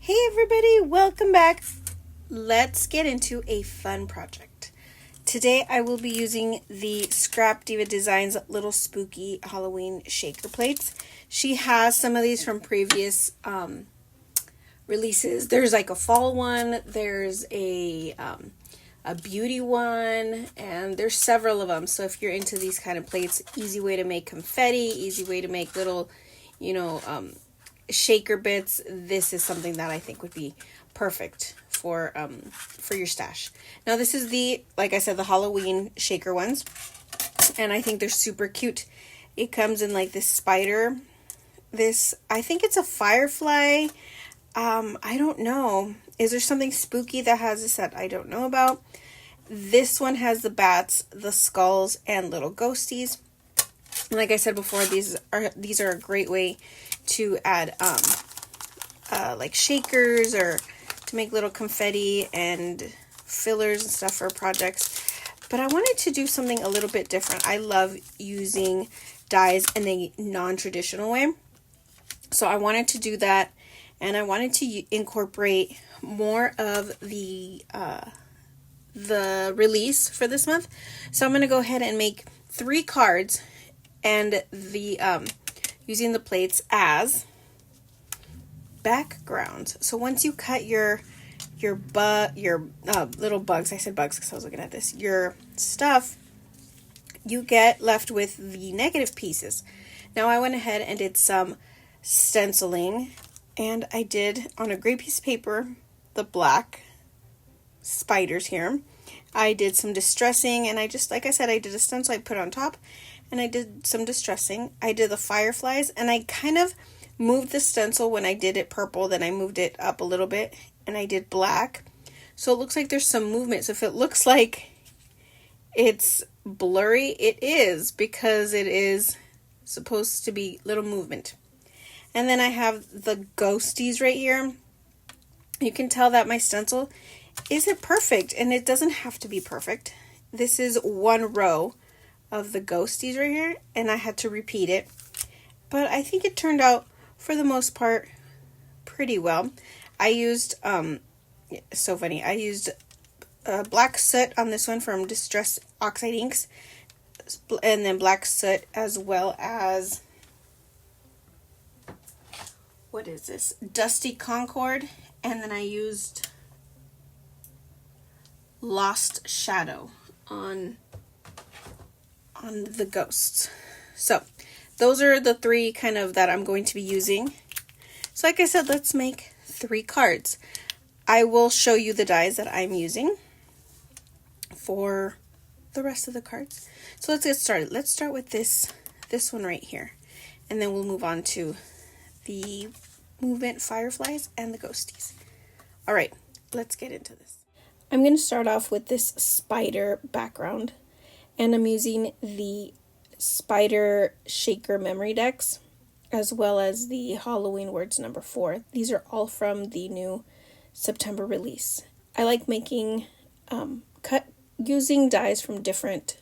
Hey everybody, welcome back. Let's get into a fun project. Today I will be using the ScrapDiva Designs little spooky Halloween shaker plates. She has some of these from previous releases. There's like a fall one, there's a beauty one, and there's several of them. So if you're into these kind of plates, easy way to make confetti, easy way to make little, shaker bits. This is something that I think would be perfect for your stash. Now this is like I said, the Halloween shaker ones, and I think they're super cute. It comes in like this spider. I think it's a firefly. I don't know. Is there something spooky that has this that I don't know about? This one has the bats, the skulls, and little ghosties. And like I said before, these are a great way to add like shakers or to make little confetti and fillers and stuff for projects. But I wanted to do something a little bit different. I love using dies in a non-traditional way. So I wanted to do that, and I wanted to incorporate more of the release for this month. So I'm going to go ahead and make 3 cards and using the plates as backgrounds. So once you cut your little bugs, I said bugs because I was looking at this, your stuff, you get left with the negative pieces. Now I went ahead and did some stenciling, and I did on a gray piece of paper the black spiders here. I did some distressing, and I just, like I said, I did a stencil I put on top, and I did some distressing. I did the fireflies, and I kind of moved the stencil when I did it purple, then I moved it up a little bit, and I did black. So it looks like there's some movement. So if it looks like it's blurry, it is, because it is supposed to be little movement. And then I have the ghosties right here. You can tell that my stencil isn't perfect, and it doesn't have to be perfect. This is one row of the ghosties right here, and I had to repeat it. But I think it turned out, for the most part, pretty well. I used, so funny, I used black soot on this one from Distress Oxide Inks, and then black soot as well as, what is this, Dusty Concord, and then I used Lost Shadow on the ghosts. So those are the 3 kind of that I'm going to be using. So like I said, let's make 3 cards. I will show you the dies that I'm using for the rest of the cards. So let's get started. Let's start with this one right here, and then we'll move on to the movement fireflies and the ghosties. All right, let's get into this. I'm going to start off with this spider background, and I'm using the Spider Shaker memorydex as well as the Halloween Words number 4. These are all from the new September release. I like making using dies from different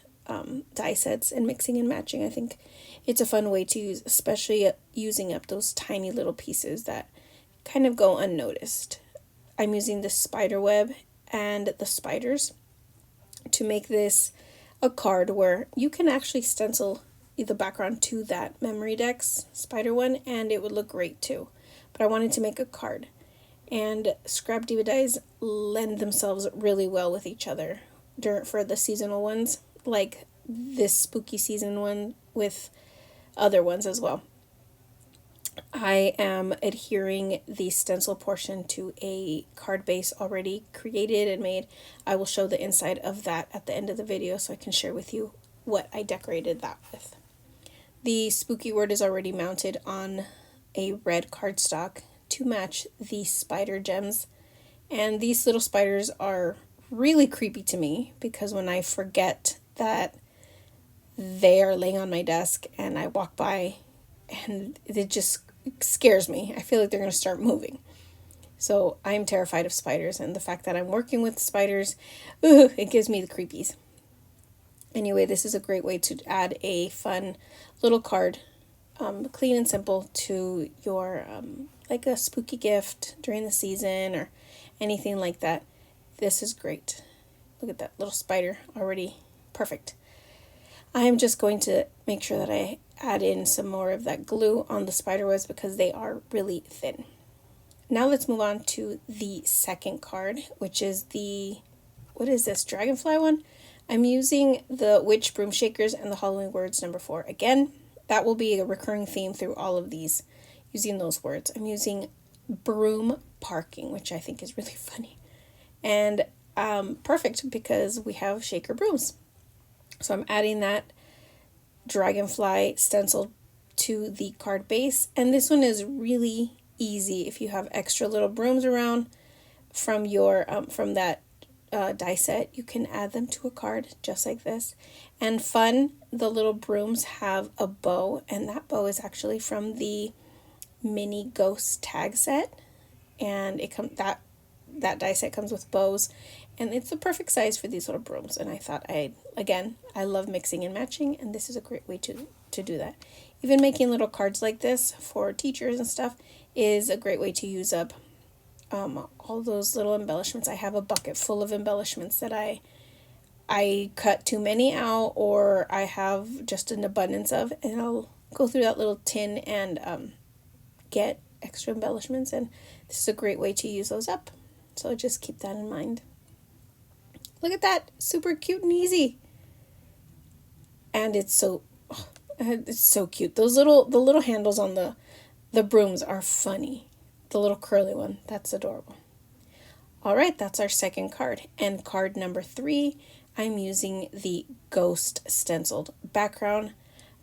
die sets and mixing and matching. I think it's a fun way to use, especially using up those tiny little pieces that kind of go unnoticed. I'm using the spider web and the spiders to make this a card where you can actually stencil the background to that memorydex spider one, and it would look great too. But I wanted to make a card, and ScrapDiva dies lend themselves really well with each other for the seasonal ones, like this spooky season one with other ones as well. I am adhering the stencil portion to a card base already created and made. I will show the inside of that at the end of the video so I can share with you what I decorated that with. The spooky word is already mounted on a red cardstock to match the spider gems. And these little spiders are really creepy to me because when I forget that they are laying on my desk and I walk by, and it just scares me. I feel like they're going to start moving. So I'm terrified of spiders, and the fact that I'm working with spiders, it gives me the creepies. Anyway, this is a great way to add a fun little card clean and simple to your, like a spooky gift during the season or anything like that. This is great. Look at that little spider already perfect. I am just going to make sure that I add in some more of that glue on the spider webs because they are really thin. Now let's move on to the second card, which is the, what is this, Dragonfly one? I'm using the Witch Broom Shakers and the Halloween Words number 4. Again, that will be a recurring theme through all of these, using those words. I'm using broom parking, which I think is really funny. And perfect because we have shaker brooms. So I'm adding that Dragonfly stencil to the card base. And this one is really easy if you have extra little brooms around from your from that die set. You can add them to a card just like this. And fun, the little brooms have a bow, and that bow is actually from the mini ghost tag set, and it that die set comes with bows, and it's the perfect size for these little brooms. And I thought I love mixing and matching, and this is a great way to do that. Even making little cards like this for teachers and stuff is a great way to use up all those little embellishments. I have a bucket full of embellishments that I cut too many out, or I have just an abundance of, and I'll go through that little tin and get extra embellishments, and this is a great way to use those up. So just keep that in mind. Look at that, super cute and easy. And it's so cute. The little handles on the brooms are funny. The little curly one, that's adorable. All right, that's our second card. And card number 3, I'm using the ghost stenciled background.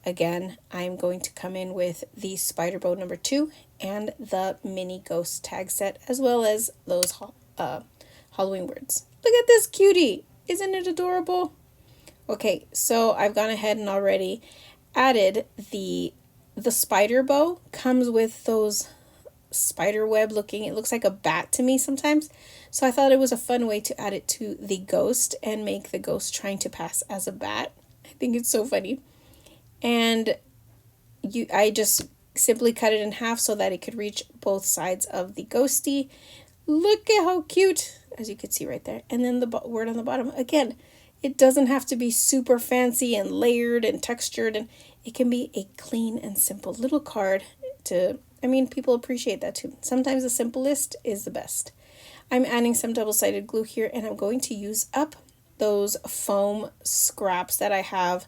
Again, I'm going to come in with the spider bow number 2 and the mini ghost tag set, as well as those Halloween words. Look at this cutie. Isn't it adorable? Okay, so I've gone ahead and already added the spider bow. Comes with those spider web looking, it looks like a bat to me sometimes. So I thought it was a fun way to add it to the ghost and make the ghost trying to pass as a bat. I think it's so funny. And I just simply cut it in half so that it could reach both sides of the ghosty. Look at how cute, as you can see right there. And then the word on the bottom. Again, it doesn't have to be super fancy and layered and textured, and it can be a clean and simple little card people appreciate that too. Sometimes the simplest is the best. I'm adding some double-sided glue here, and I'm going to use up those foam scraps that I have,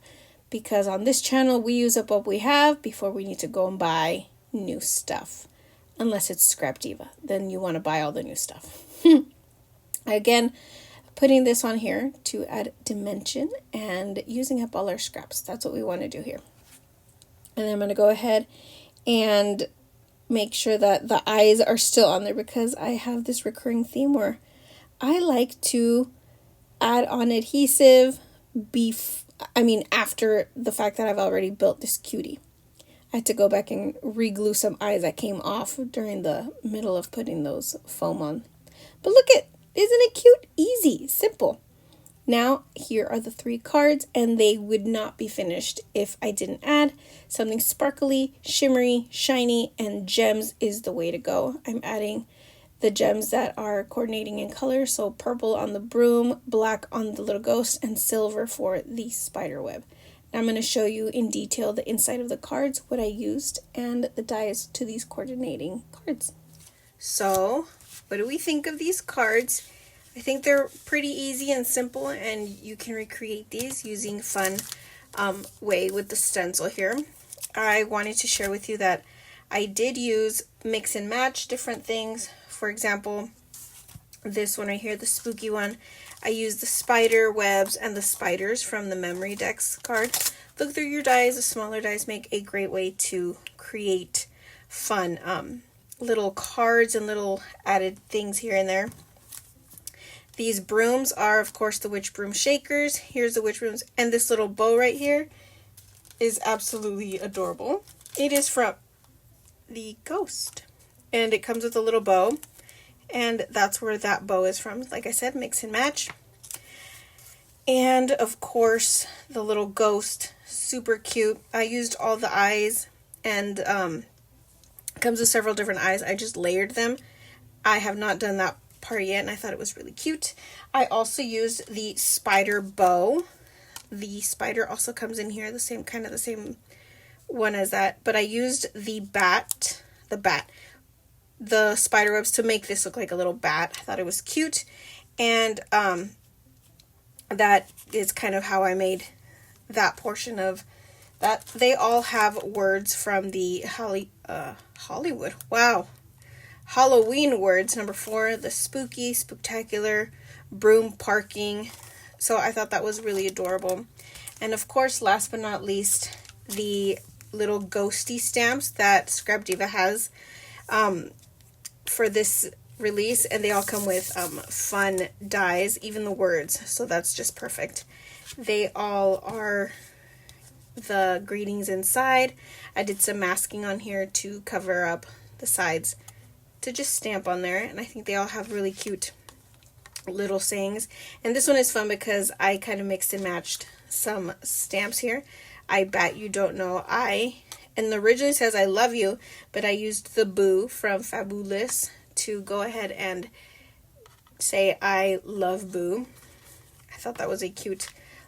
because on this channel we use up what we have before we need to go and buy new stuff. Unless it's ScrapDiva, then you want to buy all the new stuff. Again, putting this on here to add dimension and using up all our scraps. That's what we want to do here. And then I'm going to go ahead and make sure that the eyes are still on there, because I have this recurring theme where I like to add on adhesive after the fact that I've already built this cutie. I had to go back and re-glue some eyes that came off during the middle of putting those foam on. But look isn't it cute? Easy, simple. Now, here are the 3 cards, and they would not be finished if I didn't add something sparkly, shimmery, shiny, and gems is the way to go. I'm adding the gems that are coordinating in color, so purple on the broom, black on the little ghost, and silver for the spider web. Now I'm going to show you in detail the inside of the cards, what I used, and the dies to these coordinating cards. So, what do we think of these cards? I think they're pretty easy and simple, and you can recreate these using fun way with the stencil here. I wanted to share with you that I did use mix and match different things. For example, this one right here, the spooky one, I used the spider webs and the spiders from the memorydex card. Look through your dies. The smaller dies make a great way to create fun little cards and little added things here and there. These brooms are, of course, the witch broom shakers. Here's the witch brooms. And this little bow right here is absolutely adorable. It is from the ghost. And it comes with a little bow. And that's where that bow is from. Like I said, mix and match. And, of course, the little ghost. Super cute. I used all the eyes and comes with several different eyes. I just layered them. I have not done that part yet, and I thought it was really cute. I also used the spider bow. The spider also comes in here, the same one as that, but I used the spider webs to make this look like a little bat. I thought it was cute, and that is kind of how I made that portion of that. They all have words from the Hollywood. Wow. Halloween words. Number 4, the spooky, spooktacular, broom, parking. So I thought that was really adorable. And of course, last but not least, the little ghosty stamps that ScrapDiva has for this release, and they all come with fun dies, even the words, so that's just perfect. They all are the greetings inside. I did some masking on here to cover up the sides to just stamp on there, and I think they all have really cute little sayings. And this one is fun because I kind of mixed and matched some stamps here. I bet you don't know and originally says I love you, but I used the boo from Fabulous to go ahead and say I love Boo. I thought that was a cute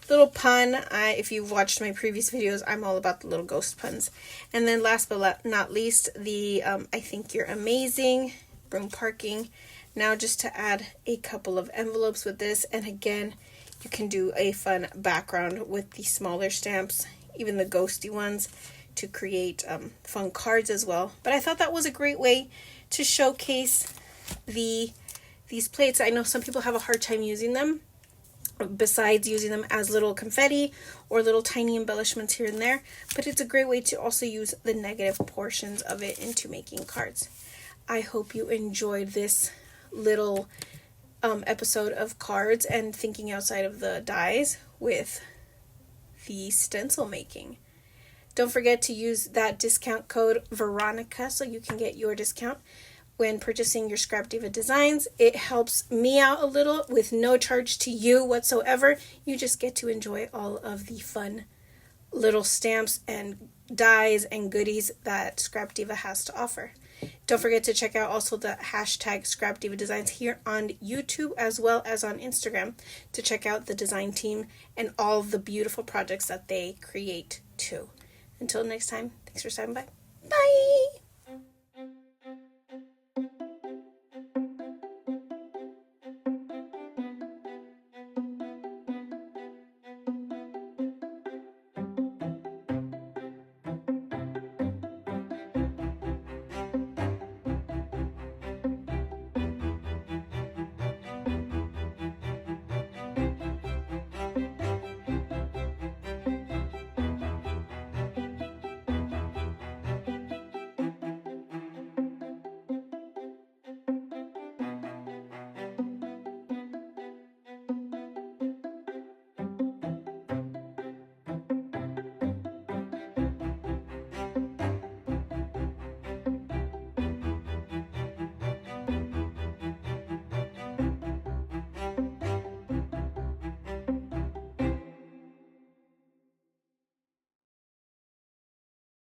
little pun. If you've watched my previous videos, I'm all about the little ghost puns. And then last but not least, the I think you're amazing, broom parking. Now just to add a couple of envelopes with this, and again, you can do a fun background with the smaller stamps, even the ghosty ones, to create fun cards as well. But I thought that was a great way to showcase these plates. I know some people have a hard time using them, besides using them as little confetti or little tiny embellishments here and there, but it's a great way to also use the negative portions of it into making cards. I hope you enjoyed this little episode of cards and thinking outside of the dies with the stencil making. Don't forget to use that discount code Veronica so you can get your discount when purchasing your ScrapDiva Designs. It helps me out a little with no charge to you whatsoever. You just get to enjoy all of the fun little stamps and dies and goodies that ScrapDiva has to offer. Don't forget to check out also the hashtag ScrapDiva Designs here on YouTube as well as on Instagram to check out the design team and all of the beautiful projects that they create too. Until next time, thanks for stopping by. Bye!